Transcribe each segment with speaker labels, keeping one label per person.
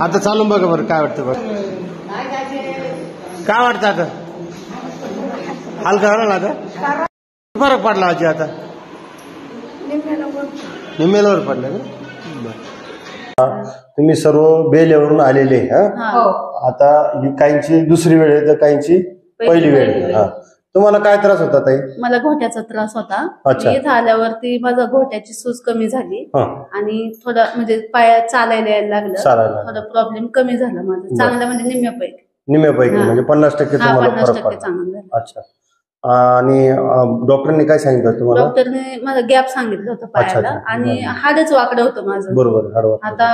Speaker 1: आता चालून बघा बरं काय वाटतं बघ. काय वाटतं आता हलका झाला ना आता फरक पडला आजी आता निम्म्यावर पडला ना. तुम्ही सर्व बेलेवरून आलेले आता काहींची दुसरी वेळ आहे तर काहींची पहिली वेळ आहे. तुम्हाला काय त्रास होता ताई?
Speaker 2: मला घोट्याचा त्रास होता. इथं आल्यावरती माझा घोट्याची सूज कमी झाली आणि थोडं म्हणजे पाया चालायला यायला लागलं. थोडा प्रॉब्लेम कमी झाला माझा चांगला म्हणजे
Speaker 1: निम्म्यापैकी म्हणजे 50% तुम्हाला फरक पडला.
Speaker 2: चांगला.
Speaker 1: अच्छा. आणि डॉक्टरने काय सांगितलं तुम्हाला?
Speaker 2: डॉक्टरने मला गॅप सांगितलं होतं पायाला आणि हाडच वाकडं होतं माझं.
Speaker 1: बरोबर.
Speaker 2: आता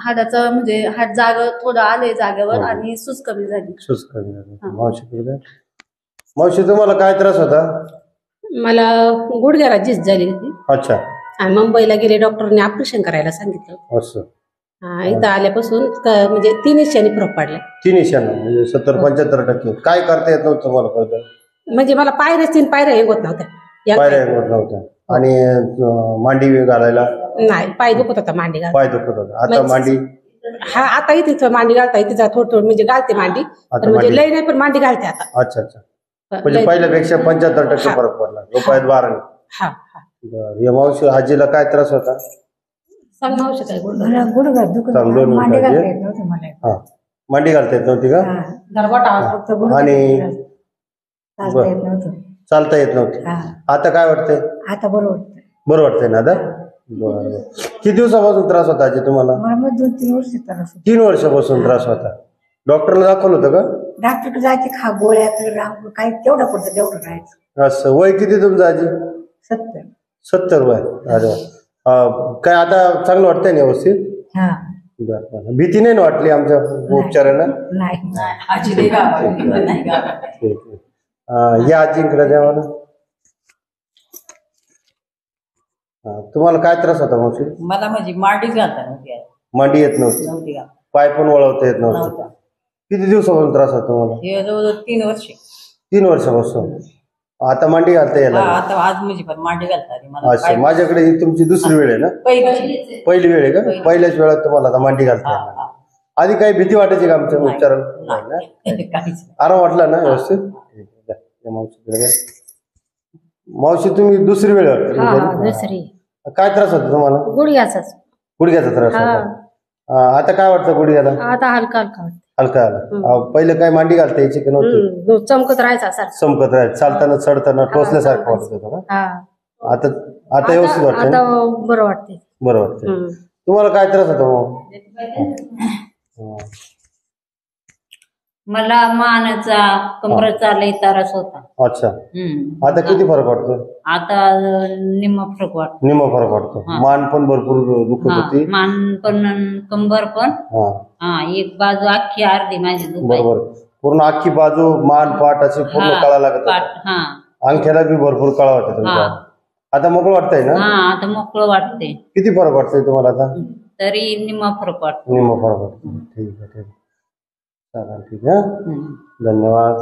Speaker 2: हाडाचं म्हणजे हाड जागा थोडं आले जागेवर आणि सूज कमी झाली.
Speaker 1: मावशी तुम्हाला काय त्रास होता?
Speaker 3: मला गुडघ्याला झीज झाली होती.
Speaker 1: अच्छा.
Speaker 3: आणि मुंबईला गेले डॉक्टरने ऑपरेशन करायला सांगितलं.
Speaker 1: असं.
Speaker 3: इथं आल्यापासून म्हणजे 3 इशांनी फरक पडला.
Speaker 1: 3 इशांना म्हणजे 70-75%. काय करता येत नव्हतं तुम्हाला पहिलं?
Speaker 3: म्हणजे मला पायऱ्या हे होत नव्हत्या.
Speaker 1: पायऱ्या होत नव्हत्या आणि मांडी घालायला
Speaker 3: नाही पाय दुखत होता. मांडी घाल
Speaker 1: पाय दुखत होता. आता मांडी
Speaker 3: आता इथे मांडी घालता येते थोडं म्हणजे घालते मांडी म्हणजे लय नाही पण मांडी घालते आता.
Speaker 1: अच्छा. म्हणजे पहिल्यापेक्षा 75% फरक पडला. रुपयात 12. या मावशी आजीला काय त्रास होता?
Speaker 3: मावशी काय
Speaker 1: मांडी घालता येत नव्हती का? आणि चालता येत नव्हती. आता काय वाटतंय?
Speaker 4: आता बरं
Speaker 1: वाटतंय ना आता? बरं. किती दिवसापासून त्रास होता आजी तुम्हाला?
Speaker 4: 2-3 वर्ष त्रास होता.
Speaker 1: 3 वर्षापासून त्रास होता. डॉक्टरला दाखवलं होतं का?
Speaker 4: डॉक्टर जायचे गोळ्या काही तेवढं पडतं तेवढं राहायचं.
Speaker 1: असं. वय किती तुमचं आजी? 70 वय. अरे काय आता चांगलं वाटतंय ना व्यवस्थित? बरं. भीती नाही वाटली आमच्या उपचाराला?
Speaker 4: नाही.
Speaker 1: या आजींकडे द्या मला. तुम्हाला काय त्रास होता मावशी?
Speaker 5: मला म्हणजे मांडी घालता नव्हती.
Speaker 1: मांडी येत नव्हती. पाय पण वळवता येत नव्हतं. किती दिवसापासून त्रास होता तुम्हाला?
Speaker 5: जवळजवळ 3 वर्ष.
Speaker 1: 3 वर्षापासून. आता मांडी घालता यायला?
Speaker 5: आता आज म्हणजे पण मांडी घालता.
Speaker 1: अच्छा. माझ्याकडे ही तुमची दुसरी वेळ आहे ना? पहिली वेळ आहे का? पहिल्याच वेळात तुम्हाला आता मांडी घालता येणार. आधी काही भीती वाटायची का आमच्या उपचाराला? आराम वाटला ना व्यवस्थित? मावशी तुम्ही दुसरी वेळ वाटते. काय त्रास होता तुम्हाला?
Speaker 2: गुडघ्याचा
Speaker 1: त्रास होता. आता काय वाटतं गुडघ्याला?
Speaker 2: आता हलका
Speaker 1: आला. पहिले काय मांडी घालता यायची की नव्हती?
Speaker 2: चमकत राहायचा.
Speaker 1: चालताना चढताना टोचल्यासारखं वाटत होतं का? आता व्यवस्थित वाटतं?
Speaker 2: आता बरं वाटतंय.
Speaker 1: तुम्हाला काय त्रास होता?
Speaker 5: मला मानाचा कमरेचा लय त्रास होता.
Speaker 1: अच्छा. आता किती फरक वाटतो?
Speaker 5: आता निम्मा
Speaker 1: फरक वाटतो. मान पण भरपूर दुखत होती.
Speaker 5: मान पण कंबर पण. एक बाजू अख्खी अर्धी माझी दुखायची.
Speaker 1: बरोबर. पूर्ण अख्खी बाजू मान पाठ असे पूर्ण कळा लागत. अंगठ्याला बी भरपूर कळा वाटत तुमच्या. आता मोकळं वाटतंय ना?
Speaker 5: आता मोकळं वाटतंय.
Speaker 1: किती फरक वाटतोय तुम्हाला आता?
Speaker 5: तरी निम्मा फरक वाटतो.
Speaker 1: ठीक आहे. ठीक आहे. धन्यवाद.